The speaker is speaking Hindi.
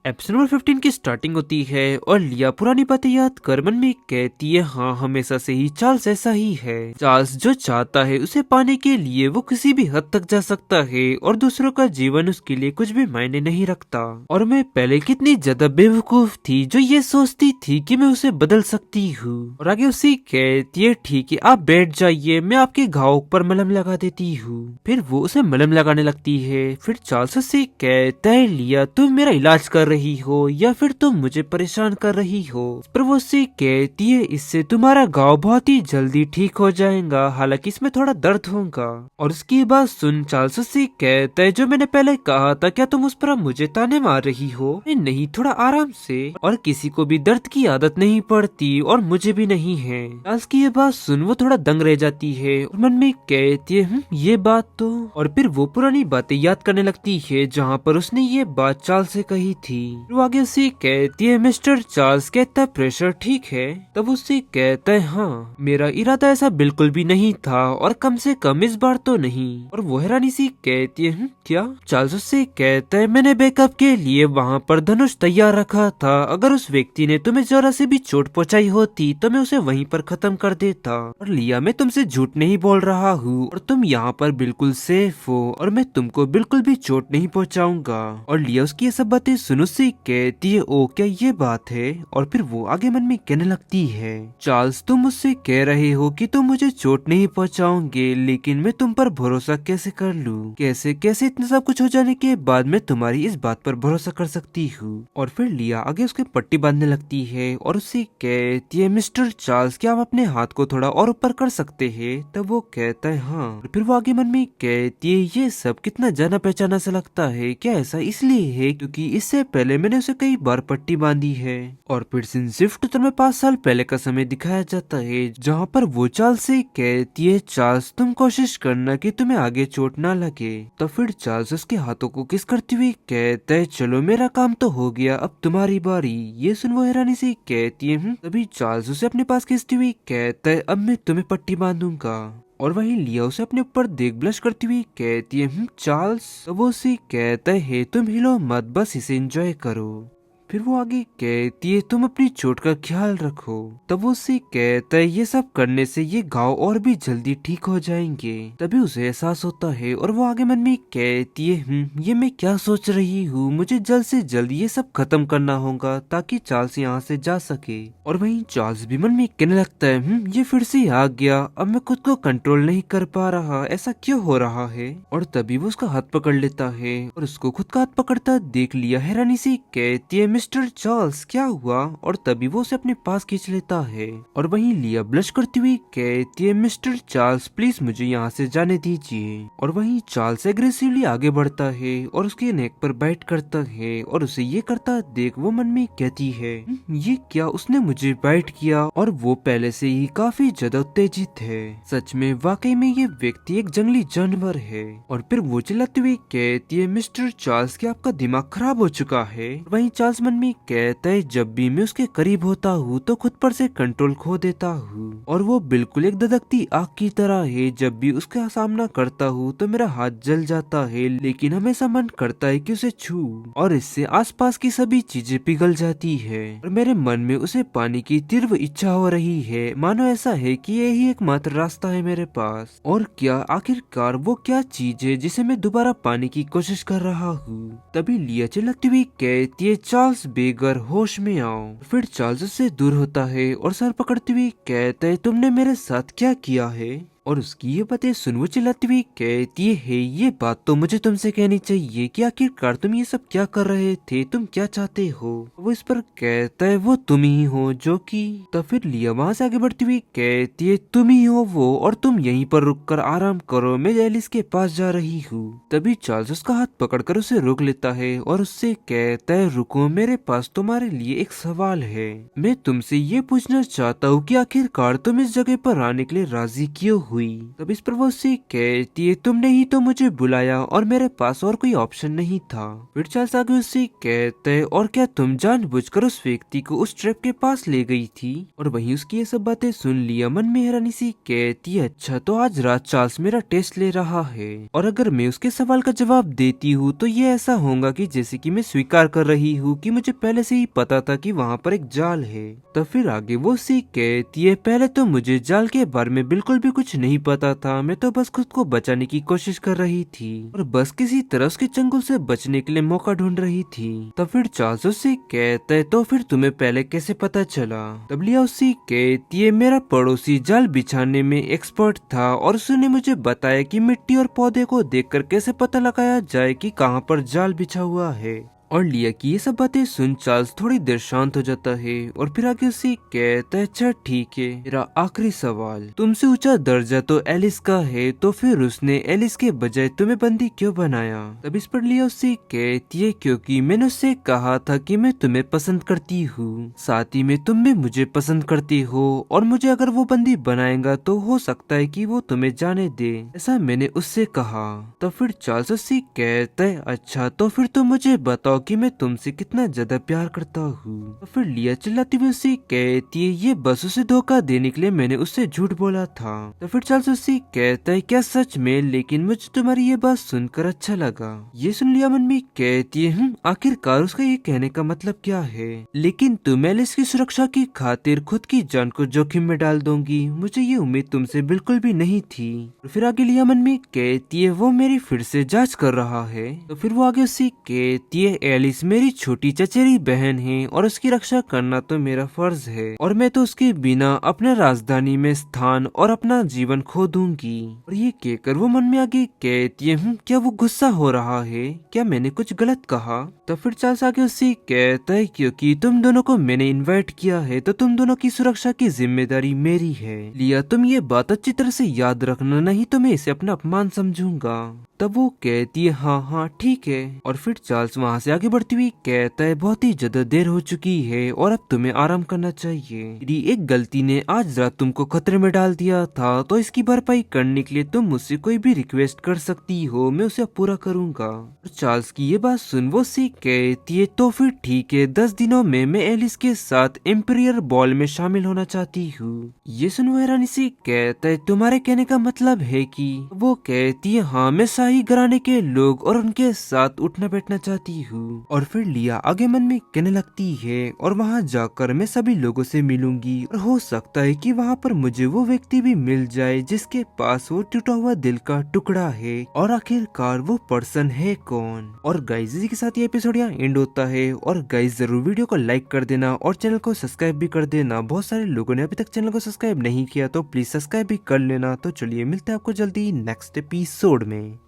एपिसोड नंबर 15 की स्टार्टिंग होती है और लिया पुरानी बातें याद कर मन में कहती है, हाँ हमेशा से ही चार्ल्स ऐसा ही है। चार्ल्स जो चाहता है उसे पाने के लिए वो किसी भी हद तक जा सकता है और दूसरों का जीवन उसके लिए कुछ भी मायने नहीं रखता। और मैं पहले कितनी ज्यादा बेवकूफ थी जो ये सोचती थी कि मैं उसे बदल सकती हूँ। और आगे उसी कहती है, ठीक है आप बैठ जाइए, मैं आपके घाव पर मलहम लगा देती हूँ। फिर वो उसे मलहम लगाने लगती है। फिर चार्ल्स से कहता है, लिया तुम मेरा इलाज कर रही हो या फिर तुम मुझे परेशान कर रही हो। पर वो उससे कहती है, इससे तुम्हारा घाव बहुत ही जल्दी ठीक हो जाएगा, हालांकि इसमें थोड़ा दर्द होगा। और उसकी बात सुन चार्ल्स से कहता है, जो मैंने पहले कहा था क्या तुम उस पर अब मुझे ताने मार रही हो? नहीं, थोड़ा आराम से। और किसी को भी दर्द की आदत नहीं पड़ती और मुझे भी नहीं है। चार्ल्स की ये बात सुन वो थोड़ा दंग रह जाती है और मन में कहती है, ये बात तो। और फिर वो पुरानी बातें याद करने लगती है जहाँ पर उसने ये बात चार्ल्स से कही थी। वो आगे उसे कहती है, मिस्टर चार्ल्स कहता है प्रेशर ठीक है? तब उससे कहता है, हाँ मेरा इरादा ऐसा बिल्कुल भी नहीं था और कम से कम इस बार तो नहीं। और वो हैरानी सी कहती है, क्या? चार्ल्स उससे कहता है, मैंने बैकअप के लिए वहाँ पर धनुष तैयार रखा था, अगर उस व्यक्ति ने तुम्हें जरा से भी चोट पहुँचाई होती तो मैं उसे वहीं पर खत्म कर देता। और लिया मैं तुमसे झूठ नहीं बोल रहा हूँ और तुम यहाँ पर बिल्कुल सेफ हो और मैं तुमको बिल्कुल भी चोट नहीं पहुँचाऊंगा। और लिया उसकी ये सब बातें सुन उससे कहती है, ओ क्या ये बात है? और फिर वो आगे मन में कहने लगती है, चार्ल्स तुम मुझसे कह रहे हो कि तुम मुझे चोट नहीं पहुँचाओगे, लेकिन मैं तुम पर भरोसा कैसे कर लूँ? कैसे कैसे इतना सब कुछ हो जाने के बाद मैं तुम्हारी इस बात पर भरोसा कर सकती हूँ? और फिर लिया आगे उसके पट्टी बांधने लगती है और उससे कहती है, मिस्टर चार्ल्स क्या आप अपने हाथ को थोड़ा और ऊपर कर सकते हैं? तब वो कहता है, हाँ। और फिर वो आगे मन में कहती है, ये सब कितना जाना पहचाना सा लगता है, क्या ऐसा इसलिए है क्योंकि इससे पहले मैंने उसे कई बार पट्टी बांधी है? और फिर सीन शिफ्ट उत्तर में 5 साल पहले का समय दिखाया जाता है जहाँ पर वो चार्ल्स से कहती है, चार्ल्स तुम कोशिश करना कि तुम्हें आगे चोट ना लगे। तो फिर चार्ल्स उसके हाथों को किस करते हुए कहता है, चलो मेरा काम तो हो गया, अब तुम्हारी बारी। ये सुन वो हैरानी से कहती है, तभी चार्ल्स उसे अपने पास खींचते हुए कहता है, अब मैं तुम्हें पट्टी बांधूंगा। और वहीं लिया उसे अपने ऊपर देख ब्लश करती हुई कहती है, चार्ल्स। तो वो उसे कहता है, तुम हिलो मत, बस इसे एंजॉय करो। फिर वो आगे कहती है, तुम अपनी चोट का ख्याल रखो। तब वो उससे कहता है, ये सब करने से ये घाव और भी जल्दी ठीक हो जाएंगे। तभी उसे एहसास होता है और वो आगे मन में कहती है, ये मैं क्या सोच रही हूँ, मुझे जल्द से जल्द ये सब खत्म करना होगा ताकि चार्ल्स यहाँ से जा सके। और वहीं चार्ल्स भी मन में कहने लगता है, ये फिर से आ गया, अब मैं खुद को कंट्रोल नहीं कर पा रहा, ऐसा क्यों हो रहा है? और तभी वो उसका हाथ पकड़ लेता है और उसको खुद का हाथ पकड़ता देख लिया हैरानी से कहती है, मिस्टर चार्ल्स क्या हुआ? और तभी वो उसे अपने पास खींच लेता है। और वहीं लिया ब्लश करती हुई कहती है, मिस्टर चार्ल्स प्लीज मुझे यहाँ से जाने दीजिए। और वहीं चार्ल्स एग्रेसिवली आगे बढ़ता है और उसके नेक पर बाइट करता है और उसे ये करता देख वो मन में कहती है, ये क्या, उसने मुझे बाइट किया और वो पहले से ही काफी ज्यादा उत्तेजित है। सच में वाकई में ये व्यक्ति एक जंगली जानवर है। और फिर वो चिल्लाते हुए कहती है, मिस्टर चार्ल्स क्या आपका दिमाग खराब हो चुका है? वहीं चार्ल्स मन में कहता है, जब भी मैं उसके करीब होता हूँ तो खुद पर से कंट्रोल खो देता हूँ और वो बिल्कुल एक धधकती आग की तरह है, जब भी उसका सामना करता हूँ तो मेरा हाथ जल जाता है, लेकिन हमेशा मन करता है कि उसे छू और इससे आसपास की सभी चीजें पिघल जाती है और मेरे मन में उसे पाने की तीव्र इच्छा हो रही है, मानो ऐसा है कि यही एकमात्र रास्ता है मेरे पास। और क्या आखिरकार वो क्या चीज है जिसे मैं दोबारा पाने की कोशिश कर रहा हूँ? तभी लिया चिल्लाती हुई कहती है, चार्ल्स बेगर होश में आओ। फिर चार्ल्स उससे दूर होता है और सर पकड़ते हुए कहता है, तुमने मेरे साथ क्या किया है? और उसकी ये बातें सुन वो चिल्लाती हुई कहती है, ये बात तो मुझे तुमसे कहनी चाहिए कि आखिरकार तुम ये सब क्या कर रहे थे, तुम क्या चाहते हो? वो इस पर कहता है, वो तुम ही हो जो कि। तो फिर लिया वहाँ से आगे बढ़ती हुई कहती है, तुम ही हो वो और तुम यहीं पर रुककर आराम करो, मैं एलिस के पास जा रही हूँ। तभी चार्ल्स उसका हाथ पकड़कर उसे रोक लेता है और उससे कहता है, रुको, मेरे पास तुम्हारे लिए एक सवाल है। मैं तुमसे ये पूछना चाहता हूँ कि आखिरकार तुम इस जगह पर आने के लिए राजी क्यों हुई। तब इस पर वो उससे कहती है तुमने ही तो मुझे बुलाया और मेरे पास और कोई ऑप्शन नहीं था। फिर चार्ल्स आगे उससे कहते है और क्या तुम जानबूझकर उस व्यक्ति को उस ट्रैप के पास ले गई थी। और वहीं उसकी ये सब बातें सुन लिया मन में हैरानी सी कहती है अच्छा तो आज रात चार्ल्स मेरा टेस्ट ले रहा है और अगर मैं उसके सवाल का जवाब देती हूँ तो ये ऐसा होगा कि जैसे कि मैं स्वीकार कर रही हूँ कि मुझे पहले से ही पता था कि वहाँ पर एक जाल है। तो फिर आगे वो सी कहती है पहले तो मुझे जाल के बारे में बिल्कुल भी कुछ नहीं पता था, मैं तो बस खुद को बचाने की कोशिश कर रही थी और बस किसी तरह उसके चंगुल से बचने के लिए मौका ढूंढ रही थी। तब फिर चार्ल्स उससे कहता है तो फिर तुम्हें पहले कैसे पता चला। तब लिया उससे कहती है मेरा पड़ोसी जाल बिछाने में एक्सपर्ट था और उसने मुझे बताया कि मिट्टी और पौधे को देखकर कैसे पता लगाया जाए कि कहाँ पर जाल बिछा हुआ है। और लिया की ये सब बातें सुन चार्ल्स थोड़ी देर शांत हो जाता है और फिर आगे उसे कहता है अच्छा ठीक है मेरा आखिरी सवाल, तुमसे ऊंचा दर्जा तो एलिस का है तो फिर उसने एलिस के बजाय तुम्हें बंदी क्यों बनाया। तब इस पर लिया उससे कहती है क्योंकि मैंने उससे कहा था कि मैं तुम्हें पसंद करती हूँ, साथ ही में तुम भी मुझे पसंद करती हो और मुझे अगर वो बंदी बनाएगा तो हो सकता है कि वो तुम्हें जाने दे, ऐसा मैंने उससे कहा। तो फिर चार्ल्स उससे कहता है अच्छा तो फिर तुम मुझे बताओ कि मैं तुमसे कितना ज्यादा प्यार करता हूँ। तो फिर लिया चिल्लाती हुई उससे कहती है ये बस उसे धोखा देने के लिए मैंने उससे झूठ बोला था। तो फिर चार्ल्स उससे कहता है क्या सच में, लेकिन मुझे तुम्हारी ये बात सुनकर अच्छा लगा। ये सुन लिया मन में कहती है आखिरकार उसका ये कहने का मतलब क्या है, लेकिन तुम एलिस की सुरक्षा की खातिर खुद की जान को जोखिम में डाल दोगी, मुझे ये उम्मीद तुमसे बिल्कुल भी नहीं थी। तो फिर आगे लिया मन में कहती है वो मेरी फिर से जांच कर रहा है। तो फिर वो आगे उससे कहती है एलिस मेरी छोटी चचेरी बहन है और उसकी रक्षा करना तो मेरा फर्ज है और मैं तो उसके बिना अपने राजधानी में स्थान और अपना जीवन खो दूंगी। और ये कहकर वो मन में आगे कहती है क्या वो गुस्सा हो रहा है, क्या मैंने कुछ गलत कहा। तो फिर चार्ल्स आगे उससे कहता है क्योंकि तुम दोनों को मैंने इनवाइट किया है तो तुम दोनों की सुरक्षा की जिम्मेदारी मेरी है। लिया तुम ये बात अच्छी तरह से याद रखना, नहीं तो मैं इसे अपना अपमान समझूंगा। तब वो कहती है हाँ हाँ ठीक है। और फिर चार्ल्स वहाँ से आगे बढ़ती हुई कहता है बहुत ही ज्यादा देर हो चुकी है और अब तुम्हें आराम करना चाहिए, मेरी एक गलती ने आज रात तुमको खतरे में डाल दिया था तो इसकी भरपाई करने के लिए तुम मुझसे कोई भी रिक्वेस्ट कर सकती हो, मैं उसे पूरा करूंगा। और चार्ल्स की ये बात सुन वो सी कहती है तो फिर ठीक है 10 दिनों में मैं एलिस के साथ एम्पिरियर बॉल में शामिल होना चाहती हूँ। ये सुन वो हैरानी से कहता है तुम्हारे कहने का मतलब है कि। वो कहती है हाँ मैं शाही घराने के लोग और उनके साथ उठना बैठना चाहती हूँ। और फिर लिया आगे मन में कहने लगती है और वहाँ जाकर मैं सभी लोगों से मिलूंगी और हो सकता है कि वहाँ पर मुझे वो व्यक्ति भी मिल जाए जिसके पास वो टूटा हुआ दिल का टुकड़ा है और आखिरकार वो पर्सन है कौन। और गाइस इसी के साथ ये एपिसोड यहाँ एंड होता है। और गाइस जरूर वीडियो को लाइक कर देना और चैनल को सब्सक्राइब भी कर देना, बहुत सारे लोगों ने अभी तक चैनल को सब्सक्राइब नहीं किया तो प्लीज सब्सक्राइब भी कर लेना। तो चलिए मिलते हैं आपको जल्दी नेक्स्ट एपिसोड में।